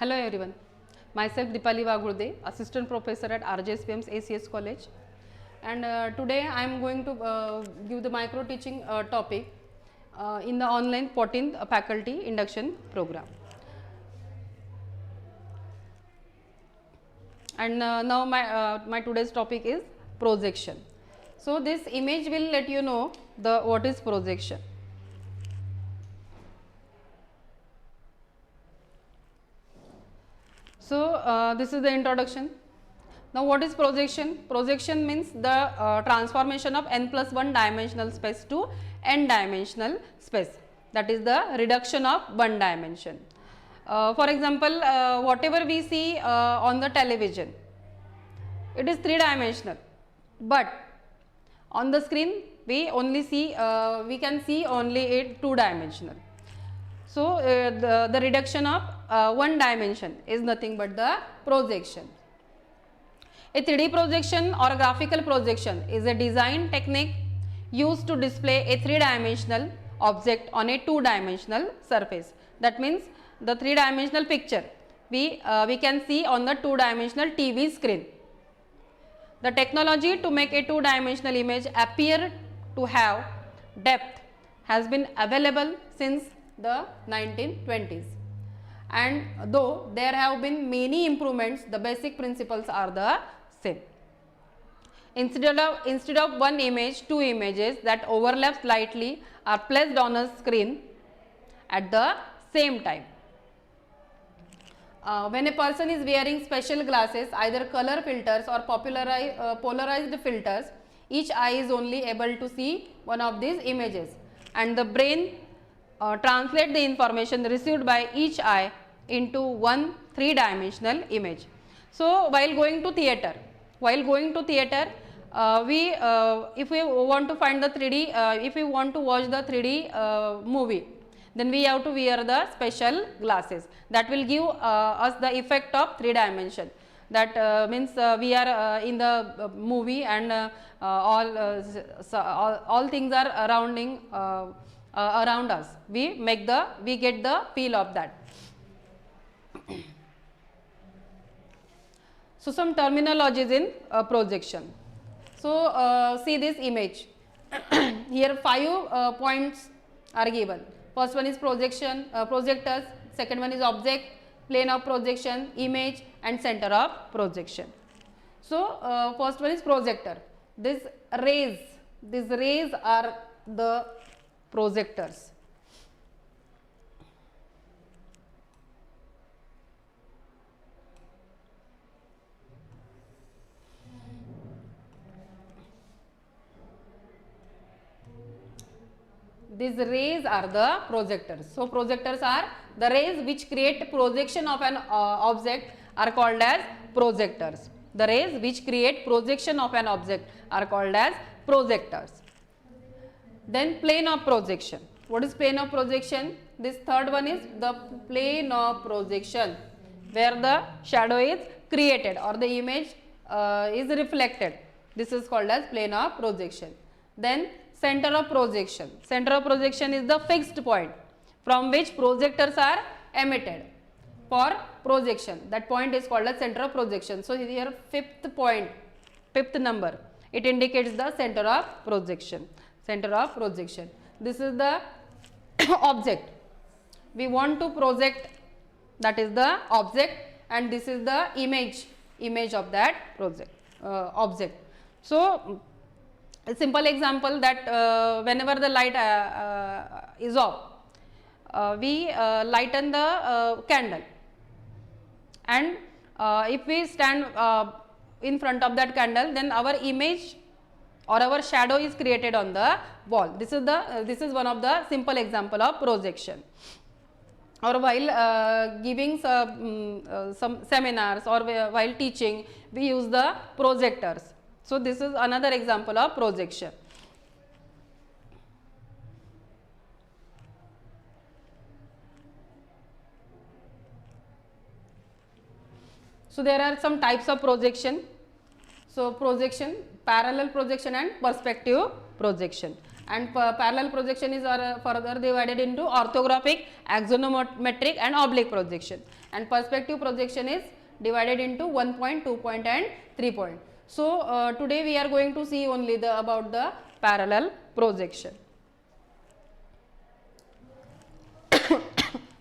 Hello everyone, myself Dipali Vagurde, Assistant Professor at RJSPM's ACS College, and today I am going to give the micro teaching topic in the online 14th faculty induction program. And now my today's topic is projection. So this image will let you know the what is projection. So this is the introduction. Now what is projection? Projection means the transformation of n plus 1 dimensional space to n dimensional space, that is the reduction of one dimension. For example, whatever we see on the television, it is 3 dimensional, but on the screen we only see we can see only it 2 dimensional. So the reduction of one dimension is nothing but the projection. A 3D projection or a graphical projection is a design technique used to display a 3-dimensional object on a 2-dimensional surface. That means the 3-dimensional picture we can see on the 2-dimensional TV screen. The technology to make a 2-dimensional image appear to have depth has been available since the 1920s, and though there have been many improvements, the basic principles are the same. Instead of one image, 2 images that overlap slightly are placed on a screen at the same time. When a person is wearing special glasses, either color filters or polarized filters, each eye is only able to see one of these images, and the brain translate the information received by each eye into one 3-dimensional image. So while going to theater, if we want to find the 3D, if we want to watch the 3D movie, then we have to wear the special glasses that will give us the effect of 3 dimension. That means we are in the movie, and all things are around us. We get the feel of that. So some terminologies in projection. So see this image. Here 5 points are given. First one is projection, projectors. Second one is object, plane of projection, image, and center of projection. So first one is projector. These rays are the projectors. These rays are the projectors. So projectors are the rays which create projection of an object are called as projectors. The rays which create projection of an object are called as projectors. Then plane of projection. What is plane of projection? This third one is the plane of projection, where the shadow is created or the image is reflected. This is called as plane of projection. Then center of projection. Center of projection is the fixed point from which projectors are emitted for projection. That point is called as center of projection. So here fifth number, it indicates the center of projection. Center of projection. This is the object. We want to project, that is the object, and this is the image of that object. So a simple example that whenever the light is off, we lighten the candle, and if we stand in front of that candle, then our image or our shadow is created on the wall. This is one of the simple example of projection. Or while giving some seminars or while teaching, we use the projectors. So this is another example of projection. So there are some types of projection. So projection, parallel projection and perspective projection. And parallel projection is further divided into orthographic, axonometric and oblique projection. and perspective projection is divided into 1 point, 2 point and 3 point. So today we are going to see only about the parallel projection.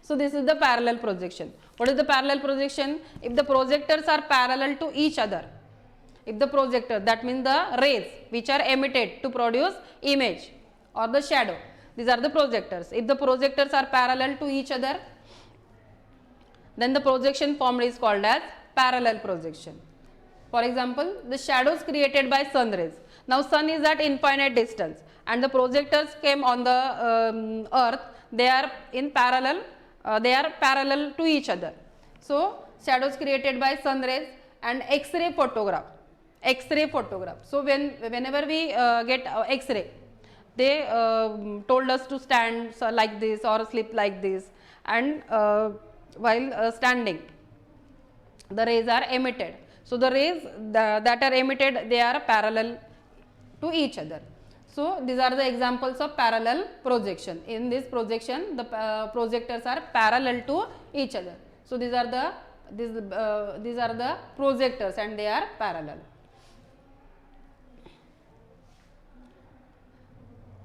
So this is the parallel projection. What is the parallel projection? If the projectors are parallel to each other, if the projector, that means the rays which are emitted to produce image or the shadow, these are the projectors. If the projectors are parallel to each other, then the projection formed is called as parallel projection. For example, the shadows created by sun rays. Now sun is at infinite distance and the projectors came on the earth, they are in parallel, they are parallel to each other. So shadows created by sun rays and X-ray photograph. X-ray photograph. So whenever we get X-ray, they told us to stand like this or sleep like this, and while standing, the rays are emitted. So the rays that are emitted, they are parallel to each other. So these are the examples of parallel projection. In this projection, the projectors are parallel to each other. So these are the projectors and they are parallel.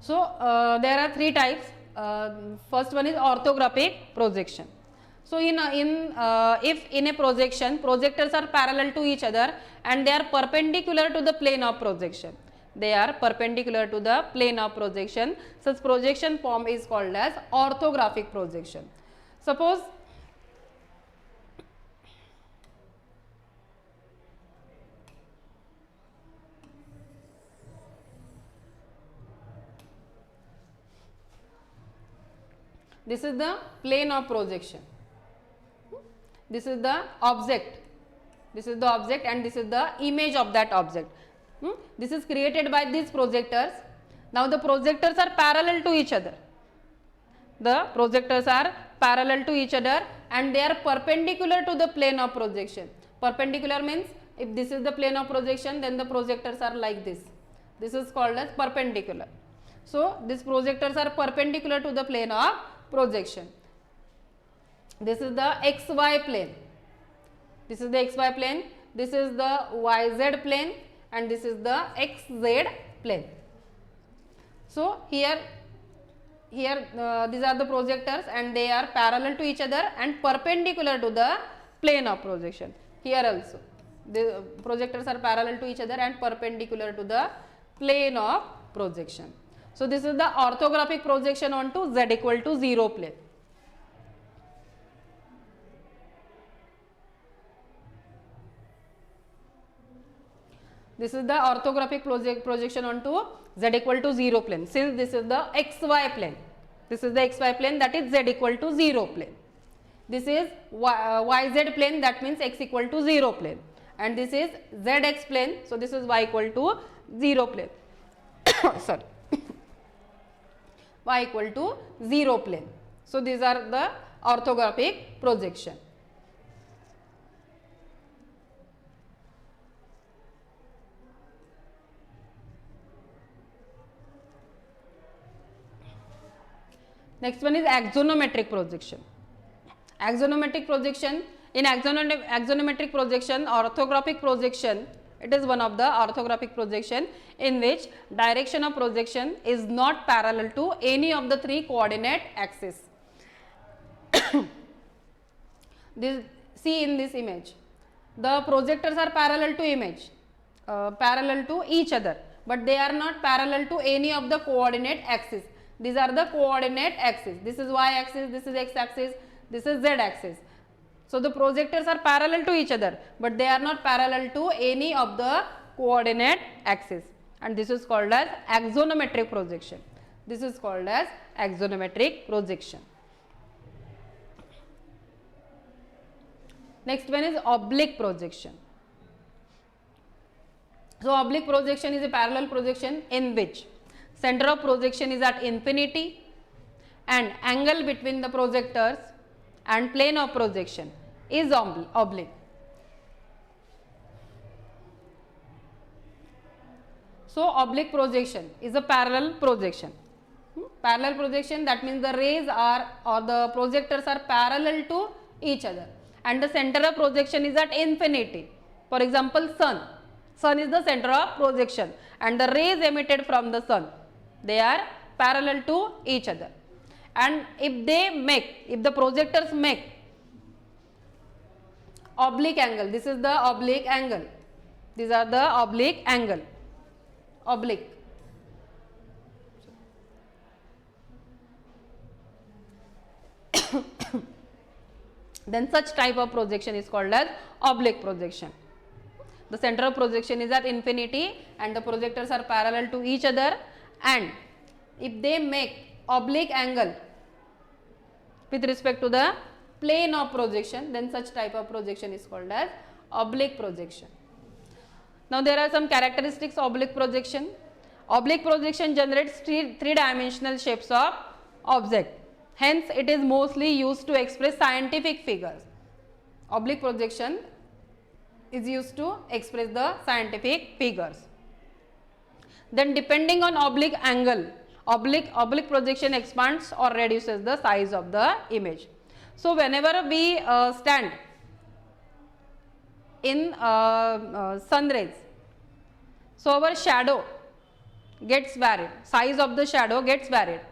So there are three types. First one is orthographic projection. So if in a projection, projectors are parallel to each other and they are perpendicular to the plane of projection. They are perpendicular to the plane of projection. Such projection form is called as orthographic projection. Suppose this is the plane of projection. This is the object. This is the object and this is the image of that object. This is created by these projectors. Now the projectors are parallel to each other. The projectors are parallel to each other and they are perpendicular to the plane of projection. Perpendicular means if this is the plane of projection, then the projectors are like this. This is called as perpendicular. So these projectors are perpendicular to the plane of projection. This is the XY plane. This is the XY plane. This is the YZ plane and this is the XZ plane. So here these are the projectors and they are parallel to each other and perpendicular to the plane of projection. Here also the projectors are parallel to each other and perpendicular to the plane of projection. So this is the orthographic projection onto Z equal to 0 plane. This is the orthographic projection onto Z equal to 0 plane. Since this is the XY plane, this is the XY plane, that is Z equal to 0 plane. This is YZ plane, that means X equal to 0 plane, and this is ZX plane, so this is Y equal to 0 plane. Sorry. Y equal to 0 plane. So these are the orthographic projection. Next one is axonometric projection. Axonometric projection, in axonometric projection, orthographic projection, it is one of the orthographic projection in which direction of projection is not parallel to any of the three coordinate axes. See in this image, the projectors are parallel to image, parallel to each other, but they are not parallel to any of the coordinate axes. These are the coordinate axes. This is Y axis, this is X axis, this is Z axis. So the projectors are parallel to each other, but they are not parallel to any of the coordinate axes, and this is called as axonometric projection. This is called as axonometric projection. Next one is oblique projection. So oblique projection is a parallel projection in which center of projection is at infinity and angle between the projectors and plane of projection is oblique. So oblique projection is a parallel projection. Parallel projection, that means the rays are or the projectors are parallel to each other and the center of projection is at infinity. For example, sun is the center of projection and the rays emitted from the sun, they are parallel to each other, and if the projectors make oblique angle, this is the oblique angle, these are the oblique angle, oblique. Then such type of projection is called as oblique projection. The center of projection is at infinity and the projectors are parallel to each other, and if they make oblique angle with respect to the plane of projection, then such type of projection is called as oblique projection. Now there are some characteristics of oblique projection. Oblique projection generates three-dimensional shapes of object. Hence, it is mostly used to express scientific figures. Oblique projection is used to express the scientific figures. Then depending on oblique angle, oblique projection expands or reduces the size of the image. So, whenever we stand in sun rays, so our shadow gets varied, size of the shadow gets varied.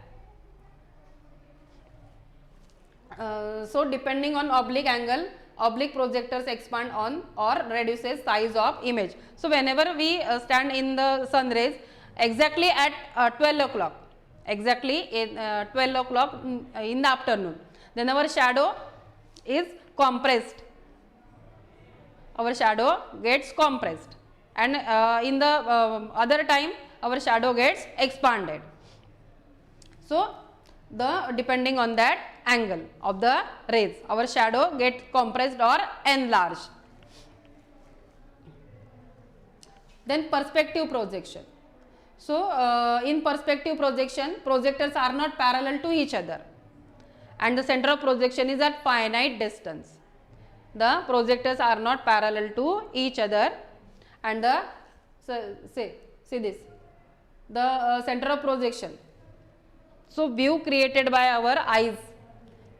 So depending on oblique angle, oblique projectors expand on or reduces size of image. So whenever we stand in the sun rays exactly at 12 o'clock, exactly in 12 o'clock in the afternoon, then our shadow is compressed, our shadow gets compressed, and in the other time our shadow gets expanded. So depending on that angle of the rays, our shadow gets compressed or enlarged. Then perspective projection. So in perspective projection, projectors are not parallel to each other and the center of projection is at finite distance. The projectors are not parallel to each other and the see this, the center of projection. So view created by our eyes,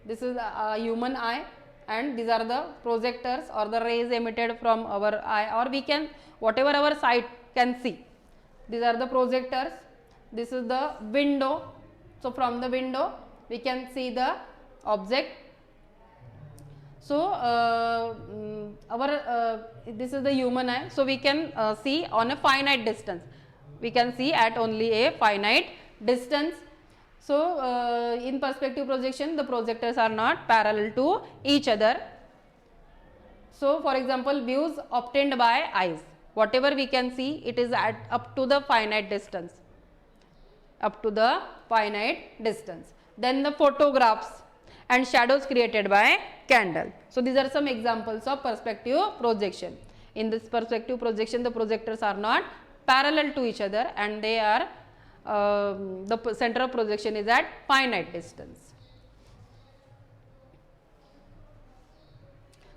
this is a human eye and these are the projectors or the rays emitted from our eye, or we can whatever our sight can see. These are the projectors, this is the window, so from the window we can see the object. So this is the human eye, so we can see on a finite distance, we can see at only a finite distance. So in perspective projection, the projectors are not parallel to each other. So for example, views obtained by eyes, whatever we can see, it is at up to the finite distance, up to the finite distance. Then the photographs and shadows created by candle. So these are some examples of perspective projection. In this perspective projection, the projectors are not parallel to each other and they are the center of projection is at finite distance.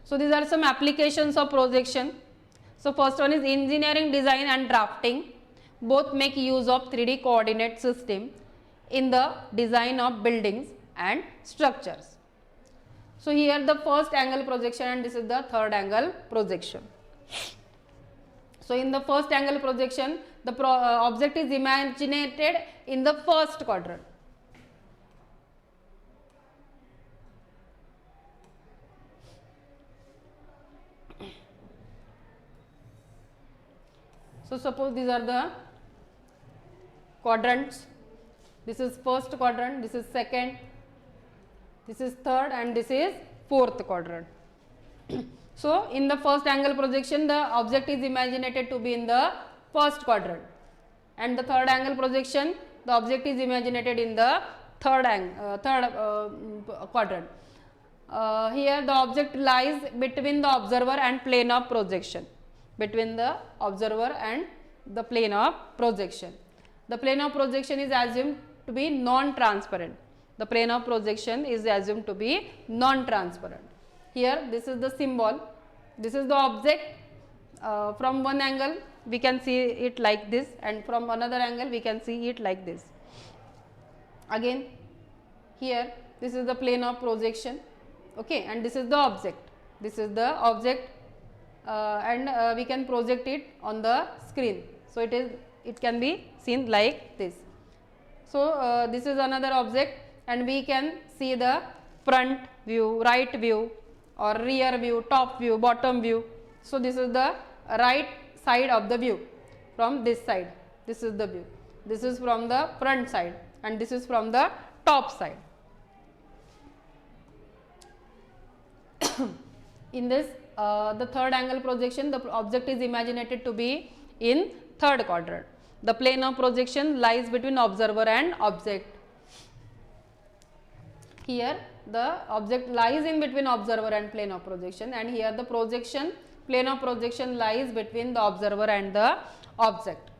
So these are some applications of projection. So first one is engineering design and drafting. Both make use of 3D coordinate system in the design of buildings and structures. So here the first angle projection and this is the third angle projection. So in the first angle projection, the object is imaginated in the first quadrant. So suppose these are the quadrants. This is first quadrant, this is second, this is third and this is fourth quadrant. So in the first angle projection, the object is imaginated to be in the first quadrant, and the third angle projection, the object is imaginated in the third quadrant. Here the object lies between the observer and plane of projection, between the observer and the plane of projection. The plane of projection is assumed to be non-transparent. The plane of projection is assumed to be non-transparent. Here this is the symbol, this is the object, from one angle we can see it like this and from another angle we can see it like this. Again here this is the plane of projection, okay, and this is the object. This is the object and we can project it on the screen. So it can be seen like this. So this is another object and we can see the front view, right view or rear view, top view, bottom view. So this is the right side of the view from this side. This is the view. This is from the front side and this is from the top side. In this the third angle projection, the object is imagined to be in third quadrant. The plane of projection lies between observer and object. Here the object lies in between observer and plane of projection, and here the projection, plane of projection lies between the observer and the object.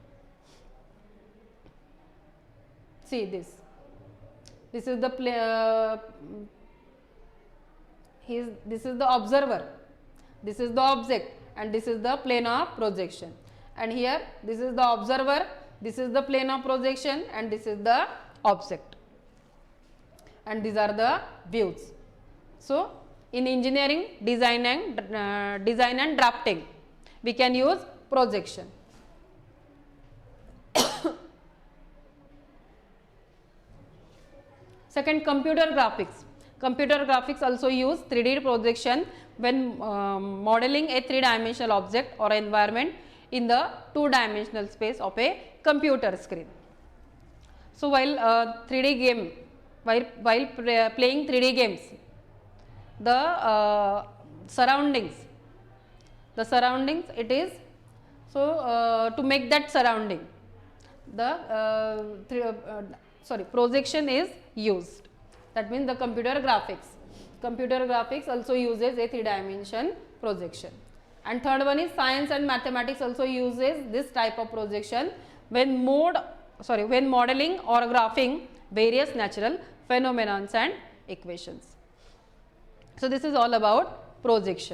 See this. This is the this is the observer, this is the object, and this is the plane of projection. And here this is the observer, this is the plane of projection, and this is the object. And these are the views. So in engineering, design and drafting, we can use projection. Second, computer graphics. Computer graphics also use 3D projection when modeling a 3-dimensional object or environment in the 2-dimensional space of a computer screen. So while 3D game, while playing 3D games, the surroundings it is, so to make that surrounding, the projection is used. That means the computer graphics also uses a 3-dimension projection. And third one is science and mathematics also uses this type of projection when modeling or graphing various natural phenomena and equations. So this is all about projection.